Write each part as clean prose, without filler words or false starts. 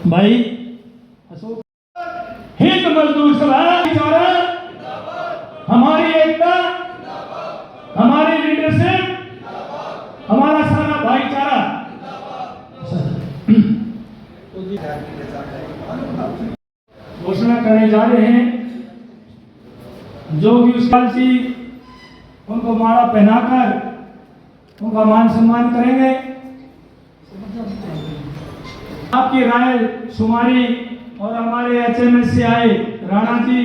भाई अशोक हिंद मजदूर सभा हमारी एकता, हमारी लीडरशिप, हमारा सारा भाईचारा। घोषणा करने जा रहे हैं जो भी जी उनको माला पहनाकर उनका मान सम्मान करेंगे। आपकी राय शुमारी और हमारे एचएमएस से आए राणा जी।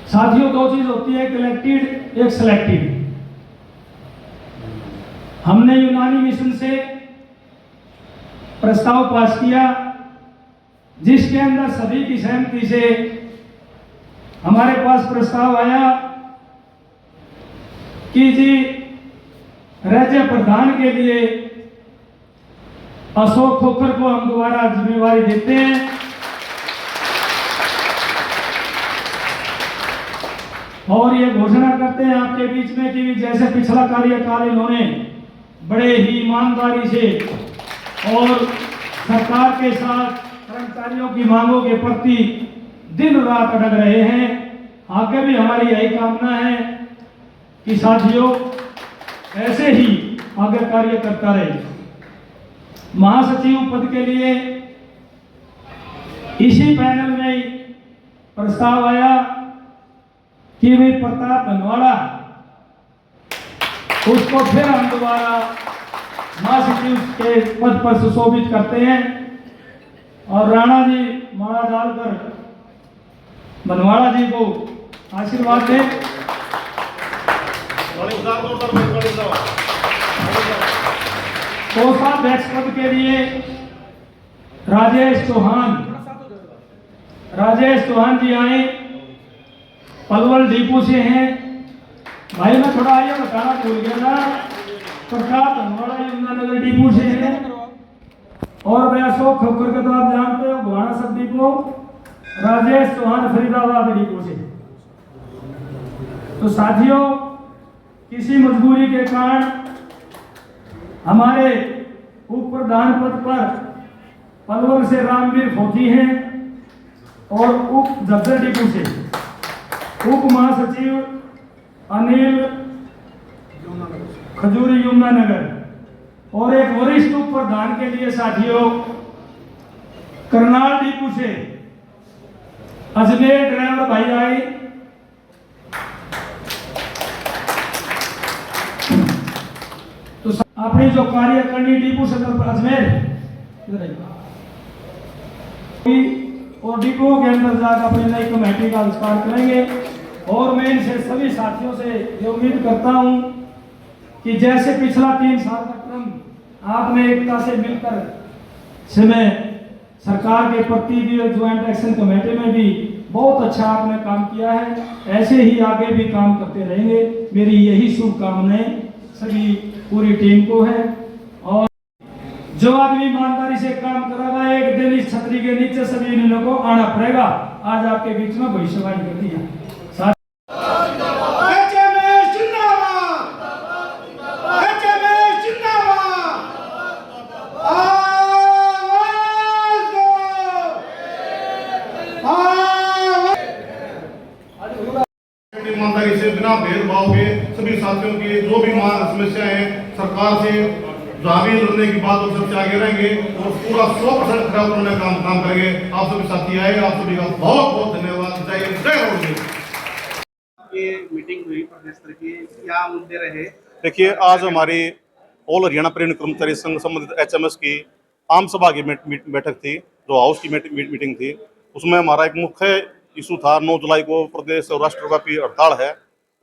साथियों, दो चीज होती है, कलेक्टेड एक सिलेक्टेड। हमने यूनानी मिशन से प्रस्ताव पास किया जिसके अंदर सभी की सहमति से हमारे पास प्रस्ताव आया कि जी राज्य प्रधान के लिए अशोक खोखर को हम दोबारा जिम्मेवारी देते हैं। और ये घोषणा करते हैं आपके बीच में कि जैसे पिछला कार्यकाल इन्होंने बड़े ही ईमानदारी से और सरकार के साथ कर्मचारियों की मांगों के प्रति दिन रात अड़ग रहे हैं, आगे भी हमारी यही कामना है कि साथियों ऐसे ही आगे कार्य करता रहे। महासचिव पद के लिए इसी पैनल में प्रस्ताव आया कि भाई प्रताप धनवाड़ा उसको फिर हम दोबारा महासचिव के पद पर सुशोभित करते हैं और राणा जी माला डालकर धनवाड़ा जी को आशीर्वाद दें। कोषाध्यक्ष पद के लिए राजेश चौहान जी आए, पलवल डिपो से हैं। भाई मैं थोड़ा आइए बताना भूल गया था, प्रताप धनवाड़ा यमुनानगर डिपो से हैं और मैं अशोक खोखर के तो आप जानते हो घोड़ा सब डिपो, राजेश चौहान फरीदाबाद डिपो से। तो साथियों, किसी मजबूरी के कारण हमारे उप प्रधान पद पर पलवल से रामवीर फोकी हैं और उप झज्जर डिपो से उप महासचिव अनिल खजूरी यमुनानगर और एक वरिष्ठ उप प्रधान के लिए साथियों करनाल डिपो से अजमेर ड्राइवर भाई आए। तो अपनी जो कार्यकारिणी डिपो से अजमेर और डिपो के अंदर जाकर अपनी नई कमेटी का विस्तार करेंगे। और मैं इनसे सभी साथियों से ये उम्मीद करता हूं कि जैसे पिछला 3 साल का क्रम आपने एकता से मिलकर समय सरकार के प्रति भी और ज्वाइंट एक्शन कमेटी में भी बहुत अच्छा आपने काम किया है, ऐसे ही आगे भी काम करते रहेंगे। मेरी यही शुभकामनाएं सभी पूरी टीम को है। और जो आदमी ईमानदारी से काम करेगा एक दिन इस छतरी के नीचे सभी लोगों को आना पड़ेगा। आज आपके बीच में भविष्यवाणी कर दी है। ईमानदारी से बिना भेदभाव के सभी साथियों की जो भी समस्याएं हैं सरकार से जावी लड़ने की बात सबसे आगे रहेंगे और पूरा 100% खराब करने का काम करेंगे। आप सभी साथी आए, आप सभी का बहुत बहुत धन्यवाद। जय ये मीटिंग हुई प्रदेश स्तर की, क्या मुद्दे रहे? देखिए, आज हमारी ऑल हरियाणा परिवहन कर्मचारी संघ संबंधित एचएमएस की आम सभा की बैठक थी, जो हाउस की मीटिंग थी। उसमें हमारा एक मुख्य इशू था 9 जुलाई को प्रदेश और राष्ट्रव्यापी हड़ताल है,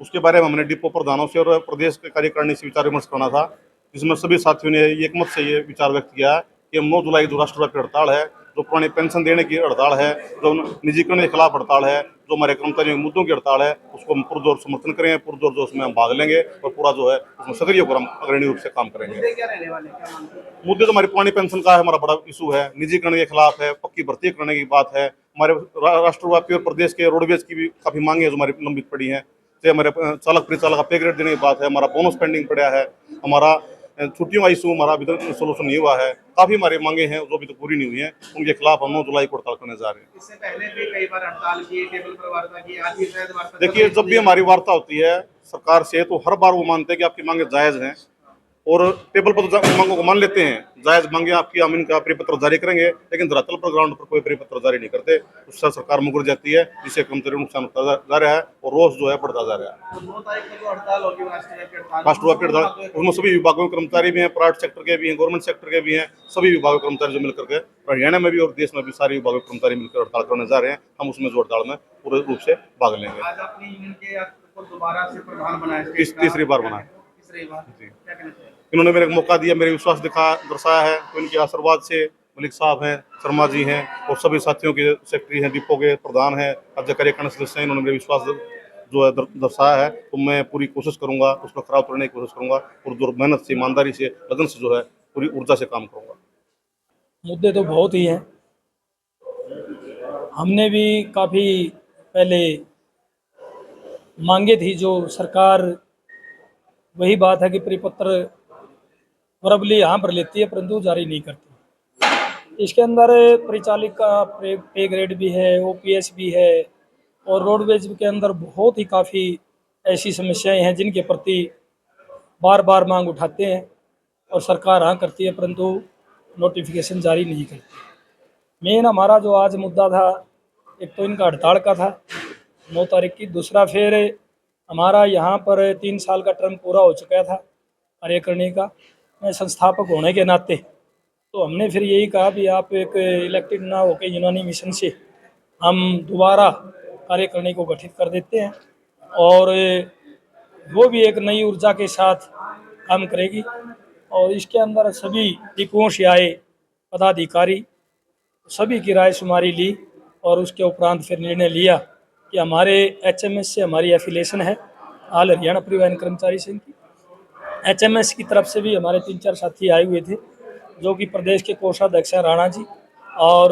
उसके बारे में हमने डिपो प्रधानों से और प्रदेश के कार्यकारिणी से विचार विमर्श करना था, जिसमें सभी साथियों ने एकमत से ये विचार व्यक्त किया कि हम 9 जुलाई जो राष्ट्रव्यापी हड़ताल है, जो पुरानी पेंशन देने की हड़ताल है, जो निजीकरण के खिलाफ हड़ताल है, जो हमारे कर्मचारियों के मुद्दों की हड़ताल है, उसको हम पुरजोर समर्थन करेंगे, पुरजोर जो उसमें हम भाग लेंगे और पूरा जो है उसमें सक्रिय होकर हम अग्रणी रूप से काम करेंगे। मुद्दे क्या रहने वाले, क्या मानते हैं? मुद्दे तो हमारी पुरानी पेंशन का है, हमारा बड़ा इशू है, निजीकरण के खिलाफ है, पक्की भर्ती करने की बात है, हमारे राष्ट्रव्यापी और प्रदेश के रोडवेज की भी काफ़ी मांगे जो हमारी लंबित पड़ी हैं, तो हमारे चालक परिचालक का पे ग्रेड देने की बात है, हमारा बोनस पेंडिंग पड़ा है, हमारा छुट्टियों का इशू हमारा अभी तक सोल्यूशन नहीं हुआ है। काफ़ी हमारी मांगे हैं जो अभी तक पूरी नहीं हुई हैं, उनके खिलाफ हम 9 जुलाई को हड़ताल करने जा रहे हैं। इससे पहले भी कई बार हड़ताल की, टेबल पर वार्ता की, आज भी शायद वार्ता देखिए, जब भी हमारी वार्ता होती है सरकार से तो हर बार वो मानते हैं कि आपकी मांगे जायज़ हैं और टेबल पर तो मांगों को मान लेते हैं, जायज़ मांगे आपकी, हम इनका परिपत्र जारी करेंगे, लेकिन धरातल पर ग्राउंड पर कोई परिपत्र जारी नहीं करते। उससे सरकार मुकर जाती है, जिससे कर्मचारियों को नुकसान होता जा रहा है और रोष जो है बढ़ता जा रहा है। तो 9 तारीख को जो हड़ताल होगी राष्ट्रव्यापी हड़ताल, राष्ट्रव्यापी हड़ताल, उसमें सभी विभागों के कर्मचारी भी हैं, प्राइवेट सेक्टर के भी हैं, गवर्नमेंट सेक्टर के भी हैं, सभी विभागों के कर्मचारी जो मिलकर के हरियाणा में भी और देश में भी सारे विभागों के कर्मचारी मिलकर हड़ताल करने जा रहे हैं। हम उसमें जो हड़ताल में पूरे रूप से भाग लेंगे। आज अपनी यूनियन के आपको दोबारा से प्रधान बनाया, तीसरी बार बनाया। तीसरी बार क्या कहना चाहिए? इन्होंने मेरे को मौका दिया, मेरे विश्वास दर्शाया है, तो इनके आशीर्वाद से मलिक साहब हैं, शर्मा जी हैं और सभी साथियों के सेक्रेटरी हैं, डिपो के प्रधान हैं, अध्यक्ष कार्यकारिणी सदस्य हैं, इन्होंने मेरे विश्वास जो है दर्शाया है, तो मैं पूरी कोशिश करूंगा, उसको खराब करने की कोशिश करूंगा और जो मेहनत से, ईमानदारी से, लगन से जो है पूरी ऊर्जा से काम करूंगा। मुद्दे तो बहुत ही हैं। हमने भी काफ़ी पहले मांगे थी, जो सरकार वही बात है कि परिपत्र वरबली यहाँ पर लेती है परंतु जारी नहीं करती। इसके अंदर परिचालित का पे ग्रेड भी है, ओपीएस भी है और रोडवेज के अंदर बहुत ही काफ़ी ऐसी समस्याएं हैं जिनके प्रति बार बार मांग उठाते हैं और सरकार हाँ करती है परंतु नोटिफिकेशन जारी नहीं करती। मेन हमारा जो आज मुद्दा था, एक तो इनका हड़ताल का था 9 तारीख की, दूसरा फिर हमारा यहाँ पर 3 साल का टर्म पूरा हो चुका था कार्यकारिणी का। मैं संस्थापक होने के नाते तो हमने फिर यही कहा भी आप एक इलेक्टेड ना होकर यूनानी मिशन से हम दोबारा कार्यकारिणी को गठित कर देते हैं और वो भी एक नई ऊर्जा के साथ काम करेगी। और इसके अंदर सभी डिपुओं से आए पदाधिकारी सभी की राय शुमारी ली और उसके उपरांत फिर निर्णय लिया कि हमारे एचएमएस से हमारी एफिलिएशन है, ऑल हरियाणा परिवहन कर्मचारी संघ की। एचएमएस की तरफ से भी हमारे 3-4 साथी आए हुए थे, जो कि प्रदेश के कोषाध्यक्ष हैं राणा जी और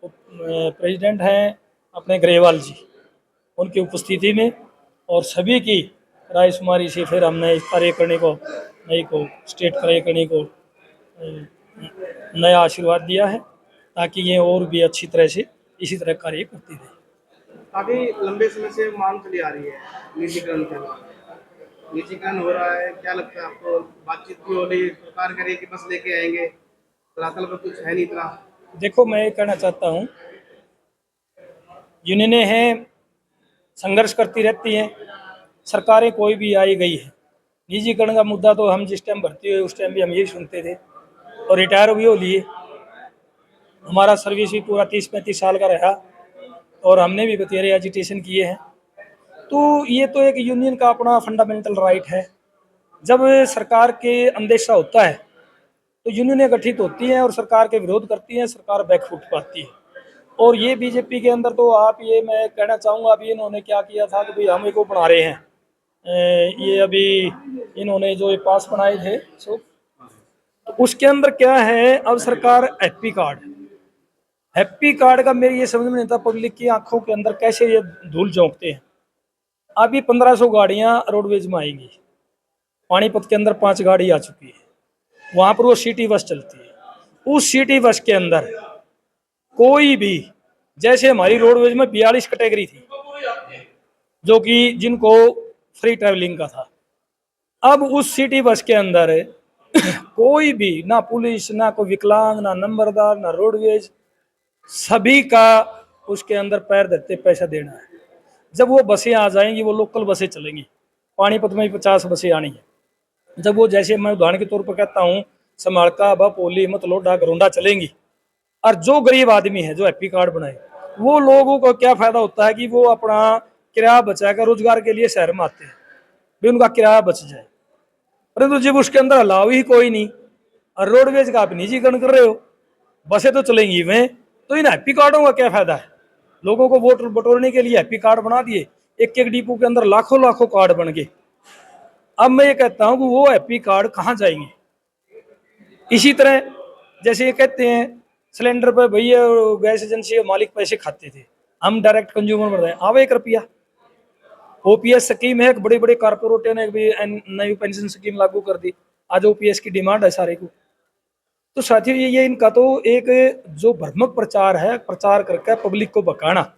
प्रेसिडेंट हैं अपने ग्रेवाल जी, उनकी उपस्थिति में और सभी की राय शुमारी से फिर हमने इस कार्यकारिणी को स्टेट कार्यकारिणी को नया आशीर्वाद दिया है ताकि ये और भी अच्छी तरह से इसी तरह कार्य करती रहे। काफी लंबे समय से मांग चली आ रही है निजीकरण के, निजीकरण हो रहा है, क्या लगता है आपको? बातचीत भी हो रही, सरकार कह रही है कि बस लेके आएंगे, धरातल पर कुछ है नहीं इतना। देखो, मैं ये कहना चाहता हूँ, यूनियनें हैं, संघर्ष करती रहती हैं, सरकारें कोई भी आई गई है। निजीकरण का मुद्दा तो हम जिस टाइम भर्ती हुए उस टाइम भी हम यही सुनते थे और रिटायर भी हो लिए। हमारा सर्विस भी पूरा 30-35 साल का रहा और हमने भी बतेरे एजुटेशन किए हैं। तो ये तो एक यूनियन का अपना फंडामेंटल राइट है। जब सरकार के अंदेशा होता है तो यूनियनें गठित होती हैं और सरकार के विरोध करती हैं, सरकार बैकफुट पाती है। और ये बीजेपी के अंदर तो आप ये मैं कहना चाहूँगा, अभी इन्होंने क्या किया था कि भाई हम इसको बना रहे हैं, ये अभी इन्होंने जो पास बनाए थे तो उसके अंदर क्या है, अब सरकार हैप्पी कार्ड का मेरी ये समझ में नहीं था पब्लिक की आंखों के अंदर कैसे ये धूल झोंकते हैं। अभी 1500 गाड़ियां रोडवेज में आएंगी, पानीपत के अंदर 5 गाड़ी आ चुकी है, वहाँ पर वो सिटी बस चलती है। उस सिटी बस के अंदर कोई भी, जैसे हमारी रोडवेज में 42 कैटेगरी थी जो कि जिनको फ्री ट्रैवलिंग का था, अब उस सिटी बस के अंदर कोई भी, ना पुलिस, ना कोई विकलांग, ना नंबरदार, ना रोडवेज, सभी का उसके अंदर पैर धरते पैसा देना है। जब वो बसें आ जाएंगी, वो लोकल बसें चलेंगी, पानीपत में 50 बसें आनी है। जब वो, जैसे मैं उदाहरण के तौर पर कहता हूँ, समालका, पोली, मतलोडा, घरोंडा चलेंगी, और जो गरीब आदमी है जो हैप्पी कार्ड बनाए, वो लोगों को क्या फायदा होता है कि वो अपना किराया बचाकर रोजगार के लिए शहर में आते हैं, भी उनका किराया बच जाए। परंतु जब उसके अंदर अलाव ही कोई नहीं और रोडवेज का आप निजीकरण कर रहे हो, बसें तो चलेंगी में, तो इन हैप्पी कार्डों का क्या फायदा है? लोगों को वोट बटोरने के लिए हैप्पी कार्ड बना दिए, एक एक डिपो के अंदर लाखों कार्ड बन गए। अब मैं ये कहता हूँ कि वो हैप्पी कार्ड कहाँ जाएंगे? इसी तरह जैसे ये कहते हैं सिलेंडर पर भैया गैस एजेंसी के मालिक पैसे खाते थे, हम डायरेक्ट कंज्यूमर बन रहे हैं, आवे 1 रुपया। ओपीएस स्कीम है, बड़े बड़े कारपोरेट ने भी नई पेंशन स्कीम लागू कर दी, आज ओपीएस की डिमांड है सारे को। तो साथियों ये इनका तो एक जो भ्रामक प्रचार है, प्रचार करके पब्लिक को बकाना।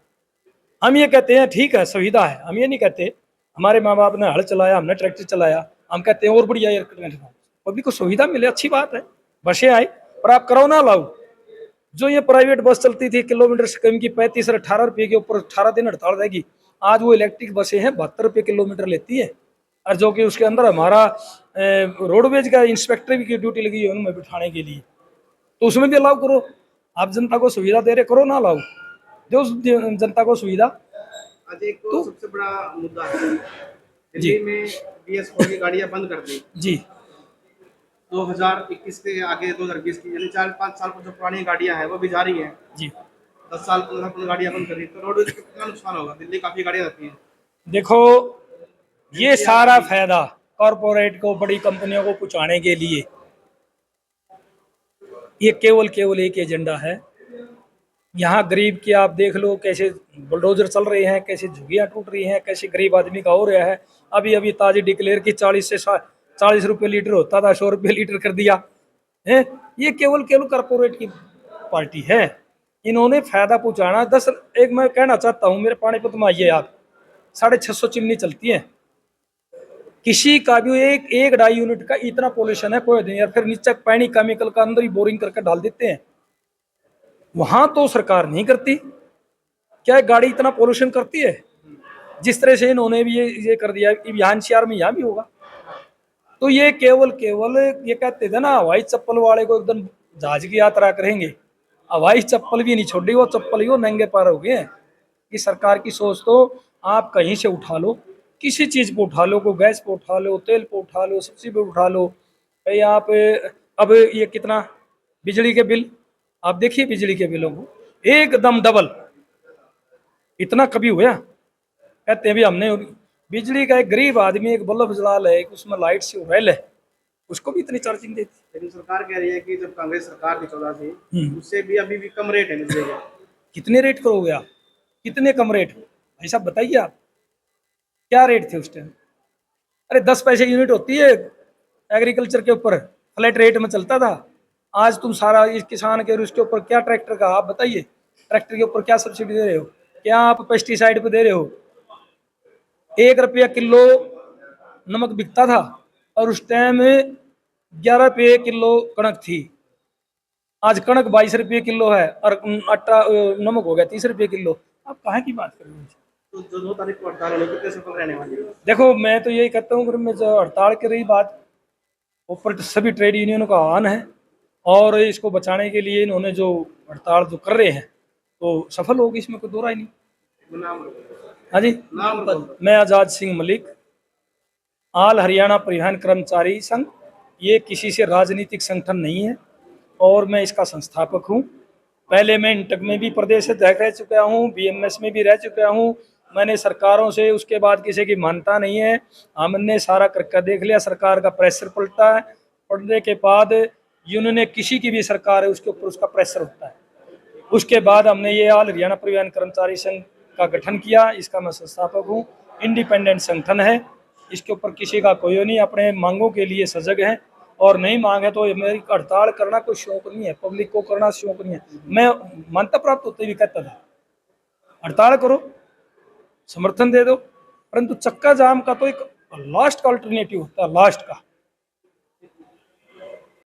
हम ये कहते हैं ठीक है सुविधा है, हम ये नहीं कहते हमारे माँ बाप ने हल चलाया, हमने ट्रैक्टर चलाया, हम कहते हैं और बढ़िया एयर कंडीशनर, पब्लिक को सुविधा मिले अच्छी बात है, बसें आई, पर आप करो ना लाओ। जो ये प्राइवेट बस चलती थी किलोमीटर से कम की 35 और 18 रुपये के ऊपर 18 दिन हड़ताल रहेगी, आज वो इलेक्ट्रिक बसें हैं 72 रुपये किलोमीटर लेती है। और जो कि उसके अंदर हमारा रोडवेज का इंस्पेक्टर की ड्यूटी लगी है उनमें बिठाने के लिए, तो उसमें भी अलाउ करो। आप जनता को सुविधा दे रहे, करो ना अलाउ, जो जनता को सुविधा। आज एक तो सबसे बड़ा मुद्दा है दिल्ली में BS4 की गाड़ियां बंद कर दी जी 2021 के आगे 2020 की, यानी 4-5 साल पर जो पुरानी गाड़ियां हैं वो भी जा रही हैं। जी 10 साल 15 साल गाड़ियां बंद कर दी, तो रोड को कितना नुकसान होगा? दिल्ली काफी गाड़ियां आती हैं। देखो ये सारा फायदा कॉरपोरेट को, बड़ी कंपनियों को पहुंचाने के लिए, ये केवल एक एजेंडा है। यहाँ गरीब की आप देख लो कैसे बुलडोजर चल रहे हैं, कैसे झुग्गियाँ टूट रही हैं, कैसे गरीब आदमी का हो रहा है। अभी ताजी डिक्लेयर की 40 रुपये लीटर होता था, 100 रुपये लीटर कर दिया है। ये केवल कॉरपोरेट की पार्टी है, इन्होंने फायदा पहुंचाना। एक मैं कहना चाहता हूँ, मेरे पानीपत में आइए आप, 650 चिमनी चलती है, किसी का भी एक 2.5 यूनिट का इतना पोल्यूशन है कोई नहीं, और फिर नीचे पानी केमिकल का अंदर ही बोरिंग करके डाल देते हैं। वहां तो सरकार नहीं करती, क्या गाड़ी इतना पोल्यूशन करती है? जिस तरह से इन्होंने भी ये कर दिया, यहाँ NCR में यहाँ भी होगा। तो ये केवल ये कहते थे ना हवाई चप्पल वाले को एकदम जहाज की यात्रा करेंगे, हवाई चप्पल भी नहीं छोड़ी, वो चप्पल ही वो नंगे पैर हो गए हैं। कि सरकार की सोच तो आप कहीं से उठा लो, किसी चीज पे उठा लो, को गैस पे उठा लो, तेल पे उठा लो, सब्जी पे उठा लो, आप अब ये कितना बिजली के बिल आप देखिए, बिजली के बिलों को एकदम डबल, इतना कभी हुआ? कहते हैं भी हमने बिजली का, एक गरीब आदमी एक बल्ब जला ले, उसमें लाइट से उड़ेल है, उसको भी इतनी चार्जिंग देती। लेकिन सरकार कह रही है कि जब कांग्रेस सरकार थी 14 से, उससे भी अभी भी कम रेट है बिजली का। कितने रेट करोगे आप? कितने कम रेट? भाई साहब बताइए आप, क्या रेट थे उस टाइम? अरे 10 पैसे यूनिट होती है एग्रीकल्चर के ऊपर, फ्लैट रेट में चलता था। आज तुम सारा इस किसान के, उसके ऊपर क्या ट्रैक्टर का, आप बताइए ट्रैक्टर के ऊपर क्या सब्सिडी दे रहे हो, क्या आप पेस्टिसाइड पे दे रहे हो? 1 रुपया किलो नमक बिकता था, और उस टाइम 11 रुपये किलो कणक थी। आज कणक 22 रुपये किलो है, और आटा नमक हो गया 30 रुपये किलो। आप कहाँ की बात कर रहे हो? तो जो 2 तारीख को हड़ताल होने कितने सफल रहने वाली है? देखो मैं तो यही कहता हूँ, मैं जो हड़ताल की रही बात, ऊपर सभी ट्रेड यूनियनों का आह्वान है, और इसको बचाने के लिए इन्होंने जो हड़ताल जो कर रहे हैं तो सफल होगी, इसमें कोई दो राय नहीं। नाम हाँ जी, नाम मैं आज़ाद सिंह मलिक, ऑल हरियाणा परिवहन कर्मचारी संघ। ये किसी से राजनीतिक संगठन नहीं है, और मैं इसका संस्थापक हूँ। पहले मैं इंटक में भी प्रदेश अध्यक्ष रह चुका हूँ, BMS में भी रह चुका हूँ। मैंने सरकारों से उसके बाद किसी की मानता नहीं है, हमने सारा करके देख लिया। सरकार का प्रेशर पड़ता है, पड़ने के बाद यूनियन ने किसी की भी सरकार है उसके ऊपर उसका प्रेशर होता है। उसके बाद हमने ये ऑल हरियाणा परिवहन कर्मचारी संघ का गठन किया, इसका मैं संस्थापक हूँ। इंडिपेंडेंट संगठन है, इसके ऊपर किसी का कोई नहीं, अपने मांगों के लिए सजग है, और नहीं मांगे तो मेरी हड़ताल करना कोई शौक नहीं है, पब्लिक को करना शौक नहीं है। मैं मान्यता प्राप्त होते भी कहता था हड़ताल करो, समर्थन दे दो, परंतु चक्का जाम का तो एक लास्ट का अल्टरनेटिव होता है, लास्ट का